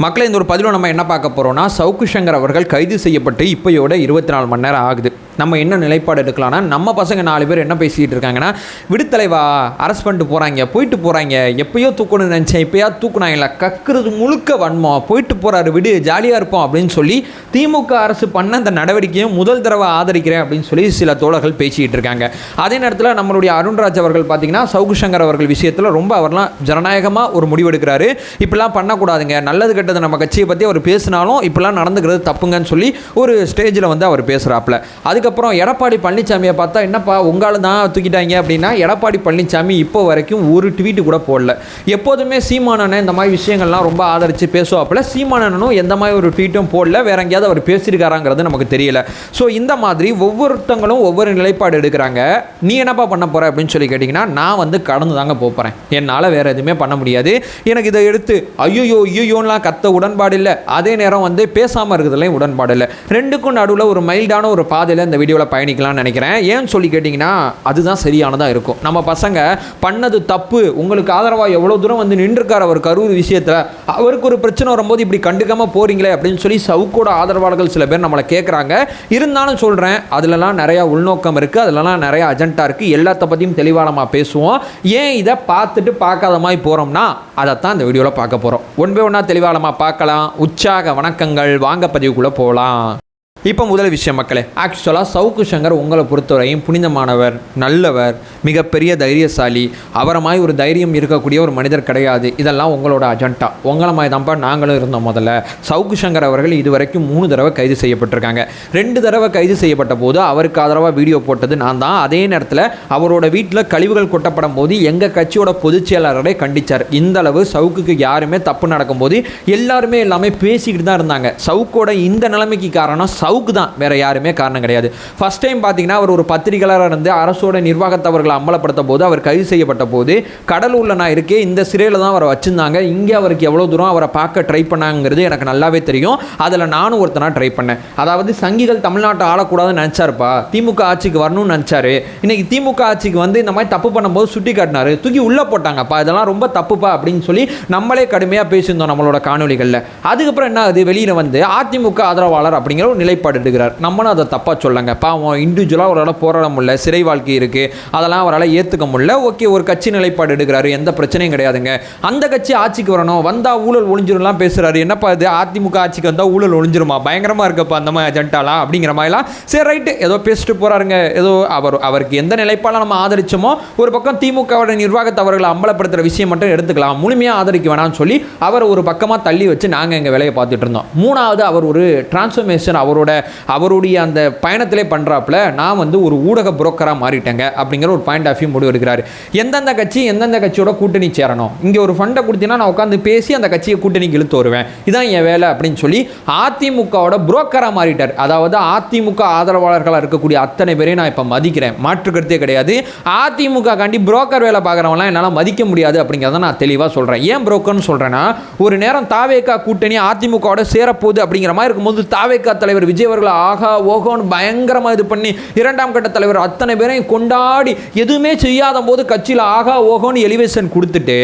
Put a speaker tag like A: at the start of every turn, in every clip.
A: மக்களை இந்த ஒரு பதிவில் நம்ம என்ன பார்க்க போகிறோம்னா, சவுக்கு சங்கர் அவர்கள் கைது செய்யப்பட்டு இப்போயோட 24 மணி நேரம் ஆகுது. நம்ம என்ன நிலைப்பாடு எடுக்கலாம்னா, நம்ம பசங்க 4 பேர் என்ன பேசிக்கிட்டு இருக்காங்கன்னா, விடுதலைவா அரெஸ்ட் பண்ணிட்டு போகிறாங்க, போயிட்டு போகிறாங்க, எப்பயோ தூக்கணும்னு நினச்சேன், இப்போயா தூக்குனாங்களா, கக்குறது முழுக்க வன்மம், போயிட்டு போகிறாரு, விடு ஜாலியாக இருப்போம் அப்படின்னு சொல்லி திமுக அரசு பண்ண அந்த நடவடிக்கையும் முதல் தடவை ஆதரிக்கிறேன் அப்படின்னு சொல்லி சில தோழர்கள் பேசிக்கிட்டு இருக்காங்க. அதே நேரத்தில் நம்மளுடைய அருண்ராஜ் அவர்கள் பார்த்தீங்கன்னா, சவுக்கு சங்கர் அவர்கள் விஷயத்தில் ரொம்ப அவர்லாம் ஜனநாயகமாக ஒரு முடிவெடுக்கிறாரு. இப்படிலாம் பண்ணக்கூடாதுங்க, நல்லது கெட்டது நம்ம கட்சியை பற்றி அவர் பேசினாலும் இப்படிலாம் நடந்துக்கிறது தப்புங்கன்னு சொல்லி ஒரு ஸ்டேஜில் வந்து அவர் பேசுகிறாப்புல. அதுக்கப்புறம் எடப்பாடி பழனிசாமியை பார்த்தா, என்னப்பா உங்களால் தான் தூக்கிட்டாங்க அப்படின்னா, எடப்பாடி பழனிசாமி இப்போ வரைக்கும் ஒரு ட்வீட்டு கூட போடல. எப்போதுமே சீமானனை இந்த மாதிரி விஷயங்கள்லாம் ரொம்ப ஆதரித்து பேசுவாப்புல, சீமானனும் எந்த மாதிரி ஒரு ட்வீட்டும் போடல, வேற எங்கேயாவது அவர் பேசியிருக்காராங்கிறது நமக்கு தெரியல. ஸோ இந்த மாதிரி ஒவ்வொருத்தங்களும் ஒவ்வொரு நிலைப்பாடு எடுக்கிறாங்க. நீ என்னப்பா பண்ண போகிற அப்படின்னு சொல்லி கேட்டிங்கன்னா, நான் வந்து கடந்து தாங்க போகிறேன், என்னால் வேறு எதுவுமே பண்ண முடியாது, எனக்கு இதை எடுத்து ஐயோலாம் கத்த உடன்பாடு இல்லை, அதே நேரம் வந்து பேசாமல் இருக்கிறதுலையும் உடன்பாடு இல்லை. ரெண்டுக்கும் நடுவில் ஒரு மைல்டான ஒரு பாதையில் இந்த வீடியோவில் பயணிக்கலாம்னு நினைக்கிறேன். ஏன்னு சொல்லி கேட்டிங்கன்னா, அதுதான் சரியானதாக இருக்கும். நம்ம பசங்க பண்ணது தப்பு, உங்களுக்கு ஆதரவாக எவ்வளோ தூரம் வந்து நின்றுருக்கார் அவர் கரூர் விஷயத்தில், அவருக்கு ஒரு பிரச்சனை வரும்போது இப்படி கண்டுக்காமல் போகிறீங்களே அப்படின்னு சொல்லி சவுக்கோட ஆதரவாளர்கள் சில பேர் நம்மளை கேட்குறாங்க. இருந்தாலும் சொல்கிறேன், அதிலலாம் நிறையா உள்நோக்கம் இருக்குது, அதிலலாம் நிறையா அஜெண்டா இருக்குது. எல்லாத்த பற்றியும் தெளிவாக நம்ம பேசுவோம். ஏன் இதை பார்த்துட்டு பார்க்காத மாதிரி போகிறோம்னா, அதைத்தான் இந்த வீடியோவில் பார்க்க போகிறோம். ஒன் பை ஒன்றா தெளிவாக நம்ம பார்க்கலாம். உற்சாக வணக்கங்கள், வாங்க பதிவுக்குள்ளே போகலாம். இப்போ முதல் விஷயம் மக்களே, ஆக்சுவலாக சவுக்கு சங்கர் உங்களை பொறுத்தவரையும் புனிதமானவர், நல்லவர், மிகப்பெரிய தைரியசாலி, அவரை மாதிரி ஒரு தைரியம் இருக்கக்கூடிய ஒரு மனிதர் கிடையாது. இதெல்லாம் உங்களோட அஜெண்டா. உங்களை மாதிரி தான்ப்பா நாங்களும் இருந்தோம். முதல்ல சவுக்கு சங்கர் அவர்கள் இதுவரைக்கும் 3 தடவை கைது செய்யப்பட்டிருக்காங்க. 2 தடவை கைது செய்யப்பட்ட போது அவருக்கு ஆதரவாக வீடியோ போட்டது நான் தான். அதே நேரத்தில் அவரோட வீட்டில் கழிவுகள் கொட்டப்படும் போது எங்கள் கட்சியோட பொதுச் செயலாளரை கண்டித்தார். இந்த அளவு சவுக்குக்கு யாருமே தப்பு நடக்கும்போது எல்லாருமே எல்லாமே பேசிக்கிட்டு தான் இருந்தாங்க. சவுக்கோட இந்த நிலைமைக்கு காரணம் சவுக்கு தான், வேற யாருமே காரணம் கிடையாது. ஃபர்ஸ்ட் டைம் பார்த்தீங்கன்னா, அவர் ஒரு பத்திரிகையாளராக இருந்து அரசோட நிர்வாகத்தை அவர்களை அம்பலப்படுத்த போது, அவர் கைது செய்யப்பட்ட போது கடலூரில் நான் இருக்கே, இந்த சிறையில் தான் அவரை வச்சிருந்தாங்க. இங்கே அவருக்கு எவ்வளோ தூரம் அவரை பார்க்க ட்ரை பண்ணாங்கிறது எனக்கு நல்லாவே தெரியும். அதில் நானும் ஒருத்தனா ட்ரை பண்ணேன். அதாவது சங்கிகள் தமிழ்நாட்டை ஆளக்கூடாதுன்னு நினச்சாருப்பா, திமுக ஆட்சிக்கு வரணும்னு நினச்சாரு. இன்னைக்கு திமுக ஆட்சிக்கு வந்து இந்த மாதிரி தப்பு பண்ணும்போது சுட்டி காட்டினாரு, தூக்கி உள்ளே போட்டாங்கப்பா, இதெல்லாம் ரொம்ப தப்புப்பா அப்படின்னு சொல்லி நம்மளே கடுமையாக பேசியிருந்தோம் நம்மளோட காணொலிகளில். அதுக்கப்புறம் என்ன ஆகுது, வெளியில் வந்து அதிமுக ஆதரவாளர் அப்படிங்கிற ஒரு நிலைப்பாடு எடுக்கிறார். நம்மளும் அதை தப்பாக சொல்லங்க, பாவம் இண்டிவிஜுவலாக அவரால் போராட முடியல, சிறை வாழ்க்கை இருக்குது, அதெல்லாம் அவரால் ஏற்றுக்க முடியல. ஓகே, ஒரு கட்சி நிலைப்பாடு எடுக்கிறாரு, எந்த பிரச்சனையும் கிடையாதுங்க. அந்த கட்சி ஆட்சிக்கு வரணும், வந்தால் ஊழல் ஒழிஞ்சிரும்லாம் பேசுகிறாரு. என்னப்பா இது, அதிமுக ஆட்சிக்கு வந்தால் ஊழல் ஒழிஞ்சிருமா, பயங்கரமாக இருக்கப்பா அந்த மாதிரி அஜெண்டாலாம் அப்படிங்கிற மாதிரிலாம். சரி ரைட்டு, ஏதோ பேசிட்டு போகிறாருங்க. ஏதோ அவருக்கு எந்த நிலைப்பாடை நம்ம ஆதரிச்சோமோ, ஒரு பக்கம் திமுகவோட நிர்வாகத்தை அவர்களை அம்பலப்படுத்துகிற விஷயம் மட்டும் எடுத்துக்கலாம், முழுமையாக ஆதரிக்க வேணாம்னு சொல்லி அவர் ஒரு பக்கமாக தள்ளி வச்சு நாங்கள் எங்கள் வேலையை பார்த்துட்டு இருந்தோம். 3வது, அவர் ஒரு டிரான்ஸ்ஃபர்மேஷன் அவருடைய அந்த பயணத்திலே பண்ணுறாப்புல, நான் வந்து ஒரு ஊடக புரோக்கராக மாறிட்டேங்க அப்படிங்கிற ஒரு பாயிண்ட் ஆஃப் வியூ முடிவு எடுக்கிறாரு. எந்தெந்த கட்சி எந்தெந்த கட்சியோட கூட்டணி சேரணும், இங்கே ஒரு ஃபண்டை கொடுத்தீங்கன்னா நான் உட்காந்து பேசி அந்த கட்சியை கூட்டணிக்கு இழுத்து வருவேன், இதான் என் வேலை அப்படின்னு சொல்லி அதிமுகவோட புரோக்கராக மாறிட்டார். அதாவது அதிமுக ஆதரவாளர்களாக இருக்கக்கூடிய அத்தனை பேரையும் நான் இப்போ மதிக்கிறேன், மாற்று கருத்தே கிடையாது. அதிமுக காண்டி புரோக்கர் வேலை பார்க்குறவங்களாம் என்னால் மதிக்க முடியாது அப்படிங்கிறத நான் தெளிவாக சொல்கிறேன். ஏன் புரோக்கர்னு சொல்கிறேன்னா, ஒரு நேரம் தாவேகா கூட்டணி அதிமுகவோட சேரப்போகுது அப்படிங்கிற மாதிரி இருக்கும்போது தாவேகா தலைவர் விஜய் அவர்கள் ஆகா ஓகோன்னு பயங்கரமாக இது பண்ணி 2ஆம் கட்ட தலைவர் அத்தனை பேரையும் கொண்டாடி எதுவுமே செய்யாத போது கட்சியில் ஆகா ஓகோன்னு எலிவேஷன் கொடுத்துட்டு,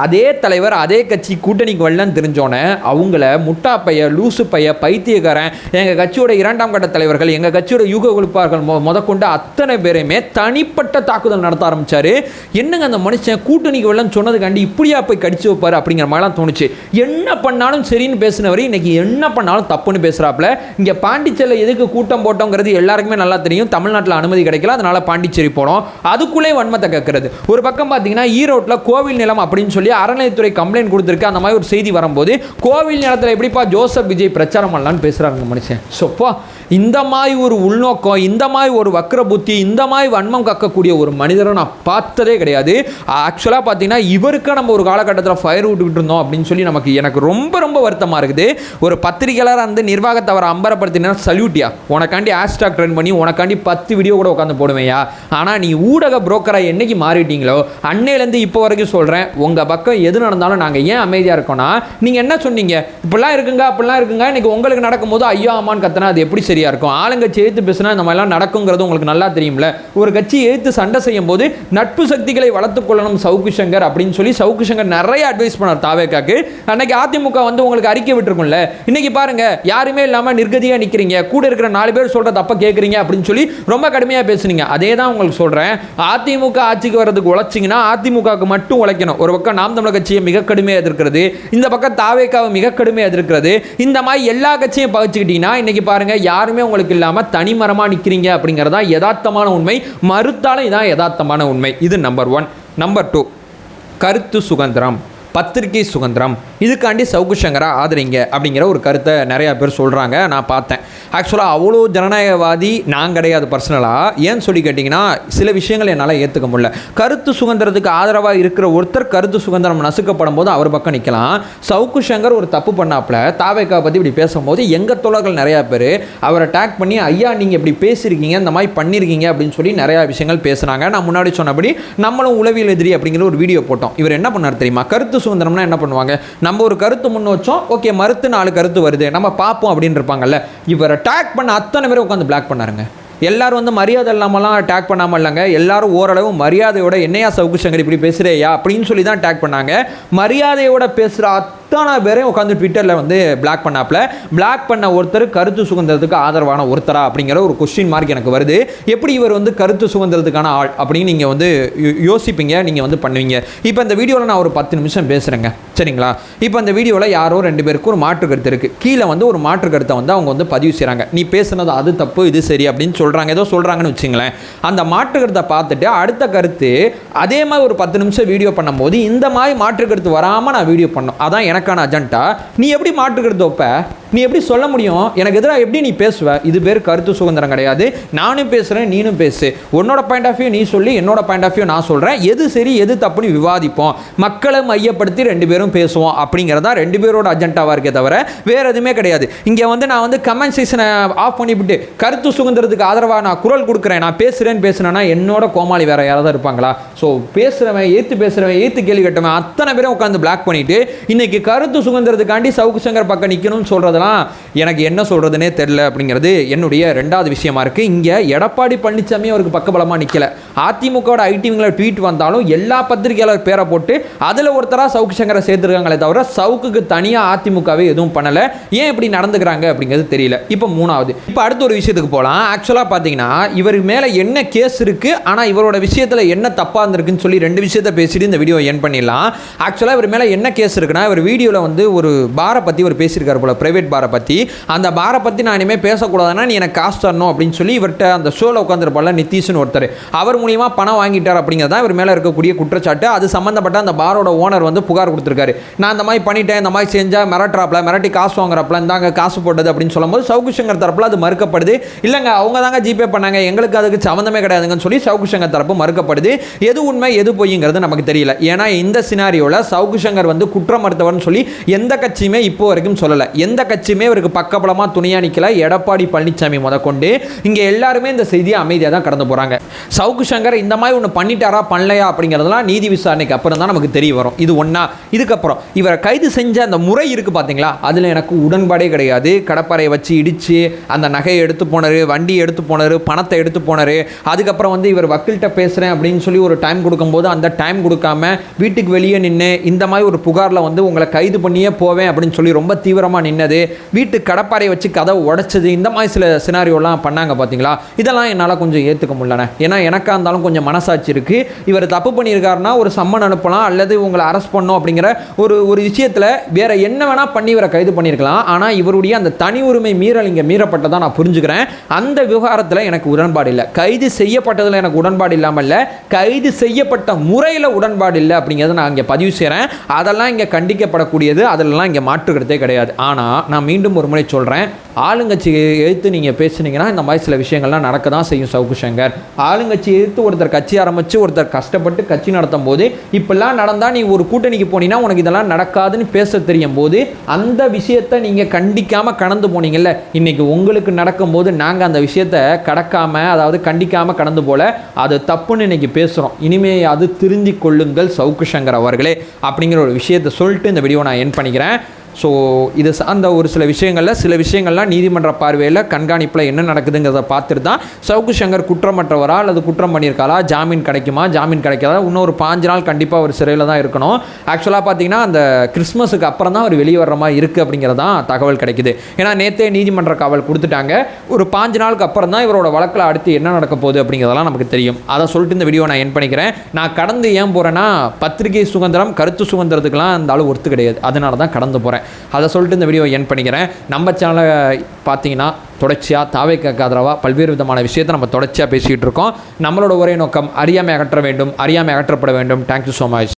A: அதே தலைவர் அதே கட்சி கூட்டணிக்கு வரலன்னு தெரிஞ்சோன்னே அவங்கள முட்டா பைய, லூசு பைய, பைத்தியக்காரன், எங்கள் கட்சியோட 2ஆம் கட்ட தலைவர்கள், எங்கள் கட்சியோட யூக ஒழிப்பார்கள் முதற்கொண்டு அத்தனை பேரையுமே தனிப்பட்ட தாக்குதல் நடத்த ஆரம்பிச்சாரு. என்னங்க அந்த மனுஷன் கூட்டணிக்கு வரலன்னு சொன்னதுக்காண்டி இப்படியா போய் கடிச்சு வைப்பார் அப்படிங்கிற மாதிரிலாம் தோணுச்சு. என்ன பண்ணாலும் சரின்னு பேசினவர் இன்னைக்கு என்ன பண்ணாலும் தப்புன்னு பேசுகிறாப்புல. இங்கே பாண்டிச்சேரியில் எதுக்கு கூட்டம் போட்டோங்கிறது எல்லாருக்குமே நல்லா தெரியும். தமிழ்நாட்டில் அனுமதி கிடைக்கல, அதனால பாண்டிச்சேரி போனோம். அதுக்குள்ளே வன்மத்தை கேட்கறது. ஒரு பக்கம் பார்த்தீங்கன்னா, ஈரோட்டில் கோவில் நிலம் அப்படின்னு சொல்லி அறநிலையத்துறை கம்ப்ளைண்ட் கொடுத்துருக்கு. அந்த மாதிரி ஒரு செய்தி வரும்போது, கோவில் நிலத்தில் எப்படிப்பா ஜோசப் விஜய் பிரச்சாரம் பண்ணலான்னு பேசுகிறாங்க மனுஷன். சொப்பா, இந்த மாதிரி ஒரு உள்நோக்கம், இந்த மாதிரி ஒரு வக்ர புத்தி, இந்த மாதிரி வன்மம் கக்கக்கூடிய ஒரு மனிதரை நான் பார்த்ததே கிடையாது. ஆக்சுவலாக பார்த்தீங்கன்னா, இவருக்கு நம்ம ஒரு காலகட்டத்தில் ஃபயர் விட்டுக்கிட்டு இருந்தோம் அப்படின்னு சொல்லி எனக்கு ரொம்ப ரொம்ப வருத்தமாக இருக்குது. ஒரு பத்திரிகையாளர் அந்த நிர்வாகத்தை அவர் அம்பரப்படுத்தினா சல்யூட்டியா, உனக்காண்டி ஹேஷ்டாக் ட்ரெண்ட் பண்ணி உனக்காண்டி 10 வீடியோ கூட உட்காந்து போடுவேயா. ஆனால் நீ ஊடக புரோக்கராக என்னைக்கு மாறிட்டீங்களோ அன்னையிலேருந்து இப்போ வரைக்கும் சொல்கிறேன், உங்கள் பக்கம் எது நடந்தாலும் நாங்கள் ஏன் அமைதியாக இருக்கோம்னா, நீங்கள் என்ன சொன்னீங்க, இப்படிலாம் இருக்குங்க அப்படிலாம் இருக்குங்க, இன்னைக்கு உங்களுக்கு நடக்கும்போது ஐயோ ஆமான்னு கத்தினா அது எப்படி சரி சரியாக இருக்கும். ஆளுங்கட்சி எழுத்து பேசுனா இந்த மாதிரிலாம் நடக்குங்கிறது உங்களுக்கு நல்லா தெரியும்ல. ஒரு கட்சி எழுத்து சண்டை செய்யும் போது நட்பு சக்திகளை வளர்த்துக் கொள்ளணும் சவுக்கு சங்கர் அப்படின்னு சொல்லி சவுக்கு சங்கர் நிறைய அட்வைஸ் பண்ணார் தாவேக்காக்கு. அன்னைக்கு அதிமுக வந்து உங்களுக்கு அறிக்கை விட்டுருக்கும்ல. இன்னைக்கு பாருங்க, யாருமே இல்லாமல் நிர்கதியாக நிற்கிறீங்க, கூட இருக்கிற 4 பேர் சொல்கிற தப்ப கேட்குறீங்க அப்படின்னு சொல்லி ரொம்ப கடுமையாக பேசுனீங்க. அதே தான் உங்களுக்கு சொல்கிறேன். அதிமுக ஆட்சிக்கு வர்றதுக்கு உழைச்சிங்கன்னா அதிமுகவுக்கு மட்டும் உழைக்கணும். ஒரு பக்கம் நாம் தமிழர் கட்சியை மிக கடுமையாக எதிர்க்கிறது, இந்த பக்கம் தாவேக்காவை மிக கடுமையாக எதிர்க்கிறது. இந்த மாதிரி எல்லா கட்சியும் பகிச்சுக்கிட்டீங்கன்னா இன்னைக்கு பாருங்க, யாருமே உங்களுக்கு இல்லாமல் தனிமரமாக நிற்கிறீங்க அப்படிங்கிறதா யதார்த்தமான உண்மை. மறுத்தாலும் இதான் யதார்த்தமான உண்மை. இது நம்பர் 1. நம்பர் 2, கருத்து சுதந்திரம், பத்திரிகை சுதந்திரம். இதுக்காண்டி சவுக்கு சங்கரை ஆதரிங்க அப்படிங்கிற ஒரு கருத்தை நிறையா பேர் சொல்கிறாங்க. நான் பார்த்தேன். ஆக்சுவலாக அவ்வளோ ஜனநாயகவாதி நான் கிடையாது பர்சனலாக. ஏன்னு சொல்லி கேட்டிங்கன்னா, சில விஷயங்கள் என்னால் ஏற்றுக்க முடியல. கருத்து சுதந்திரத்துக்கு ஆதரவாக இருக்கிற ஒருத்தர் கருத்து சுதந்திரம் நசுக்கப்படும் போது அவர் பக்கம் நிற்கலாம். சவுக்கு சங்கர் ஒரு தப்பு பண்ணாப்புல தாவேக்காவை பற்றி இப்படி பேசும்போது எங்கள் தோழர்கள் நிறையா பேர் அவரை டேக் பண்ணி, ஐயா நீங்கள் இப்படி பேசியிருக்கீங்க, இந்த மாதிரி பண்ணியிருக்கீங்க அப்படின்னு சொல்லி நிறையா விஷயங்கள் பேசுனாங்க. நான் முன்னாடி சொன்னபடி நம்மளும் உளவியல் எதிரி அப்படிங்கிற ஒரு வீடியோ போட்டோம். இவர் என்ன பண்ணார் தெரியுமா? கருத்து சுதந்திரம்னா என்ன பண்ணுவாங்க, நம்ம ஒரு கருத்து முன் வச்சோம், ஓகே மறுத்து 4 கருத்து வருது, நம்ம பார்ப்போம் அப்படின்னு இருப்பாங்கல்ல. இவரை டேக் பண்ண அத்தனை பேரும் உட்காந்து பிளாக் பண்ணாருங்க. எல்லாரும் வந்து மரியாதை இல்லாமலாம் டேக் பண்ணாமல் இல்லைங்க, எல்லாரும் ஓரளவு மரியாதையோட என்னையா சவுக்கு சங்கர் இப்படி பேசுகிறேயா அப்படின்னு சொல்லி தான் டேக் பண்ணாங்க. மரியாதையோட பேசுகிற அத்தனை பேரையும் உட்காந்து ட்விட்டரில் வந்து பிளாக் பண்ணாப்புல. பிளாக் பண்ண ஒருத்தர் கருத்து சுதந்திரத்துக்கு ஆதரவான ஒருத்தரா அப்படிங்கிற ஒரு கொஸ்டின் மார்க் எனக்கு வருது. எப்படி இவர் வந்து கருத்து சுதந்திரத்துக்கான ஆள் அப்படின்னு நீங்கள் வந்து யோசிப்பீங்க, நீங்கள் வந்து பண்ணுவீங்க. இப்போ இந்த வீடியோவில் நான் ஒரு 10 நிமிஷம் பேசுகிறேங்க, சரிங்களா? இப்போ இந்த வீடியோவில் யாரோ 2 பேருக்கு ஒரு மாற்று கருத்து இருக்குது. கீழே வந்து ஒரு மாற்று கருத்தை வந்து அவங்க வந்து பதிவு செய்கிறாங்க. நீ பேசுனது அது தப்பு, இது சரி அப்படின்னு சொல்கிறாங்க, ஏதோ சொல்கிறாங்கன்னு வச்சுங்களேன். அந்த மாற்று கருத்தை பார்த்துட்டு அடுத்த கருத்து அதே மாதிரி ஒரு 10 நிமிஷம் வீடியோ பண்ணும்போது இந்த மாதிரி மாற்று கருத்து வராமல் நான் வீடியோ பண்ணோம். அதான் எனக்கான அஜெண்டா. நீ எப்படி மாற்று கருத்து வைப்ப? நீ எப்படி சொல்ல முடியும்? எனக்கு எதிராக எப்படி நீ பேசுவ? இது பேர் கருத்து சுதந்திரம் கிடையாது. நானும் பேசுகிறேன், நீனும் பேசு. உன்னோட பாயிண்ட் ஆஃப் வியூ நீ சொல்லி, என்னோட பாயிண்ட் ஆஃப் வியூ நான் சொல்கிறேன். எது சரி எது தப்புன்னு விவாதிப்போம், மக்களை மையப்படுத்தி 2 பேரும் பேசுவோம் அப்படிங்கிறதா 2 பேரோட அஜெண்டாவாக இருக்கே தவிர வேறு எதுவுமே கிடையாது. இங்கே வந்து நான் வந்து கமெண்ட் செக்ஷனை ஆஃப் பண்ணிவிட்டு கருத்து சுதந்திரத்துக்கு ஆதரவாக நான் குரல் கொடுக்குறேன், நான் பேசுகிறேன்னா என்னோட கோமாளி வேறு யாராவது இருப்பாங்களா? ஸோ பேசுகிறவன் ஏற்று கேள்வி கட்டவன் அத்தனை பேரும் உட்காந்து பிளாக் பண்ணிவிட்டு இன்னைக்கு கருத்து சுதந்திரத்துக்காண்டி சவுக்கு சங்கர் பக்கம் நிற்கணும்னு சொல்கிறதெல்லாம் எனக்கு என்ன சொல்கிறதுனே தெரியல அப்படிங்கிறது என்னுடைய 2வது விஷயமா இருக்குது. இங்கே எடப்பாடி பழனிசாமி அவருக்கு பக்கபலமாக நிற்கலை. அதிமுகவோட ஐடிவிங்களை ட்வீட் வந்தாலும் எல்லா பத்திரிகையாளர் பேரை போட்டு அதில் ஒருத்தராக சவுக்கு சங்கரை சேர்த்துருக்காங்களே தவிர சவுக்குக்கு தனியாக அதிமுகவே எதுவும் பண்ணலை. ஏன் இப்படி நடந்துக்கிறாங்க அப்படிங்கிறது தெரியல. இப்போ 3வது, இப்போ அடுத்த ஒரு விஷயத்துக்கு போகலாம். ஆக்சுவலாக பார்த்தீங்கன்னா இவர் மேலே என்ன கேஸ் இருக்குது, ஆனால் இவரோட விஷயத்தில் என்ன தப்பாக இருந்திருக்குன்னு சொல்லி 2 விஷயத்தை பேசிட்டு இந்த வீடியோ என் பண்ணிடலாம். ஆக்சுவலாக இவர் மேலே என்ன கேஸ் இருக்குன்னா, இவர் வீடியோவில் வந்து ஒரு பாரை பற்றி ஒரு பேசியிருக்காரு போல, பிரைவேட் பாரை பற்றி. அந்த பாரை பற்றி நான் இனிமேல் பேசக்கூடாதுன்னா நீ எனக்கு காசு தரணும் அப்படின்னு சொல்லி இவர்கிட்ட அந்த ஷோவில் உட்காந்துருப்பால நிதிஷ்னு ஒருத்தர், அவர் மூலியமாக பணம் வாங்கிட்டார் அப்படிங்கிறதான் இவர் மேலே இருக்கக்கூடிய குற்றச்சாட்டு. அது சம்மந்தப்பட்ட அந்த பாரோட ஓனர் வந்து புகார் கொடுத்துருக்காரு. நான் இந்த மாதிரி பண்ணிட்டேன், இந்த மாதிரி செஞ்சால் மிரட்டி காசு வாங்குறப்பல இந்தாங்க காசு போட்டது அப்படின்னு சொல்லும்போது சவுக்கு சங்கர் தரப்பில் அது மறுக்கப்படுது. இல்லைங்க அவங்க தாங்க ஜிபே பண்ணாங்க, எங்களுக்கு அதுக்கு சம்மந்தமே கிடையாதுங்கன்னு சொல்லி சவுக்கு சங்கர் தரப்பு மறுக்கப்படுது. எது உண்மை எது பொய்ங்கிறது நமக்கு தெரியல. ஏன்னா இந்த சினாரியோவில் சவுக்கு சங்கர் வந்து குற்றம் மறுத்தவர்னு சொல்லி எந்த கட்சியுமே இப்போ வரைக்கும் சொல்லலை. எந்த கட்சியுமே இவருக்கு பக்கபலமாக துணியா நிற்கல. எடப்பாடி பழனிசாமி முதற்கொண்டு இங்கே எல்லாருமே இந்த செய்தியை அமைதியாக தான் கடந்து போகிறாங்க. சவுக்கு சங்கர் இந்த மாதிரி ஒன்று பண்ணிட்டாரா பண்ணலையா அப்படிங்கிறதுலாம் நீதி விசாரணைக்கு அப்புறம் தான் நமக்கு தெரிய வரும். இது ஒன்றா. இதுக்கப்புறம் இவரை கைது செஞ்ச அந்த முறை இருக்குது பார்த்தீங்களா, அதில் எனக்கு உடன்பாடே கிடையாது. கடப்பாறையை வச்சு இடித்து அந்த நகையை எடுத்து போனார், வண்டியை எடுத்து போனார், பணத்தை எடுத்து போனார். அதுக்கப்புறம் வந்து இவர் வக்கீல்கிட்ட பேசுகிறேன் அப்படின்னு சொல்லி ஒரு டைம் கொடுக்கும்போது அந்த டைம் கொடுக்காம வீட்டுக்கு வெளியே நின்று இந்த மாதிரி ஒரு புகாரில் வந்து உங்களை கைது பண்ணியே போவேன் அப்படின்னு சொல்லி ரொம்ப தீவிரமாக நின்னது, வீட்டு கடப்பாறையை வச்சு கதவை உடைச்சது, இந்த மாதிரி சில சினாரியோலாம் பண்ணாங்க பார்த்தீங்களா. இதெல்லாம் என்னால் கொஞ்சம் ஏற்றுக்க முடியலண்ணே. ஏன்னா எனக்காக இருந்தாலும் கொஞ்சம் மனசாட்சி இருக்குது. இவர் தப்பு பண்ணியிருக்காருன்னா ஒரு சம்மன் அனுப்பலாம் அல்லது உங்களை அரெஸ்ட் பண்ணணும் அப்படிங்கிற ஒரு விஷயத்தில் வேற என்ன வேணால் பண்ணி இவரை கைது பண்ணியிருக்கலாம். ஆனால் இவருடைய அந்த தனி உரிமை மீறல் இங்கே மீறப்பட்டதான் நான் புரிஞ்சுக்கிறேன். அந்த விவகாரத்தில் எனக்கு உடன்பாடு இல்லை. கைது செய்யப்பட்டதில் எனக்கு உடன்பாடு இல்லாமல் இல்லை, கைது செய்யப்பட்ட முறையில் உடன்பாடு இல்லை அப்படிங்கிறத நான் இங்கே பதிவு செய்கிறேன். அதெல்லாம் இங்கே கண்டிக்கப்படக்கூடியது, அதிலெல்லாம் இங்கே மாற்றுக்கிறதே கிடையாது. ஆனால் நான் மீண்டும் ஒரு முறை சொல்கிறேன், ஆளுங்கட்சி எதிர்த்து நீங்கள் பேசுனீங்கன்னா இந்த மாதிரி சில விஷயங்கள்லாம் நடக்க தான் செய்யும். சவுக்கு சங்கர் ஆளுங்கட்சி எதிர்த்து ஒருத்தர் கட்சி ஆரம்பித்து ஒருத்தர் கஷ்டப்பட்டு கட்சி நடத்தும் போது இப்பெல்லாம் நடந்தால் நீ ஒரு கூட்டணிக்கு போனீங்கன்னா உனக்கு இதெல்லாம் நடக்காதுன்னு பேச தெரியும் போது அந்த விஷயத்தை நீங்கள் கண்டிக்காமல் கடந்து போனீங்கல்ல, இன்றைக்கி உங்களுக்கு நடக்கும்போது நாங்கள் அந்த விஷயத்தை கடக்காமல், அதாவது கண்டிக்காமல் கடந்து போல அது தப்புன்னு இன்றைக்கி பேசுகிறோம். இனிமே அது திருந்தி கொள்ளுங்கள் சவுக்கு சங்கர் அவர்களே அப்படிங்கிற ஒரு விஷயத்தை சொல்லிட்டு இந்த வீடியோ நான் என் பண்ணிக்கிறேன். ஸோ இது சார்ந்த ஒரு சில விஷயங்கள்லாம் நீதிமன்ற பார்வையில் கண்காணிப்பில் என்ன நடக்குதுங்கிறத பார்த்துட்டு தான் சவுக்கு சங்கர் குற்றமற்றவரா அல்லது குற்றம் பண்ணியிருக்காளா, ஜாமீன் கிடைக்குமா, ஜாமீன் கிடைக்காதா, இன்னொரு 5 நாள் கண்டிப்பாக ஒரு சிறையில் தான் இருக்கணும். ஆக்சுவலாக பார்த்தீங்கன்னா அந்த கிறிஸ்மஸுக்கு அப்புறம் தான் அவர் வெளியே வர்ற மாதிரி இருக்குது அப்படிங்கிறதான் தகவல் கிடைக்குது. ஏன்னா நேற்றே நீதிமன்ற காவல் கொடுத்துட்டாங்க. ஒரு 5 நாளுக்கு அப்புறம் தான் இவரோட வழக்கில் அடுத்து என்ன நடக்க போகுது அப்படிங்கிறதெல்லாம் நமக்கு தெரியும். அதை சொல்லிட்டு இந்த வீடியோ நான் என் பண்ணிக்கிறேன். நான் கடந்து ஏன் போகிறேன்னா, பத்திரிகை சுதந்திரம் கருத்து சுதந்திரத்துக்குலாம் அந்த அளவு ஒர்த்து கிடையாது, அதனால தான் கடந்து போகிறேன். அதை சொல்லிட்டு இந்த வீடியோ என் பண்ணிக்கிறேன். நம்ம சேனலை பார்த்தீங்கன்னா தொடர்ச்சியாக தாவேக்கு ஆதரவாக பல்வேறு விதமான விஷயத்தை நம்ம தொடர்ச்சியாக பேசிகிட்டு இருக்கோம். நம்மளோட ஒரே நோக்கம் அறியாமை அகற்ற வேண்டும், அறியாமை அகற்றப்பட வேண்டும். Thank you so much.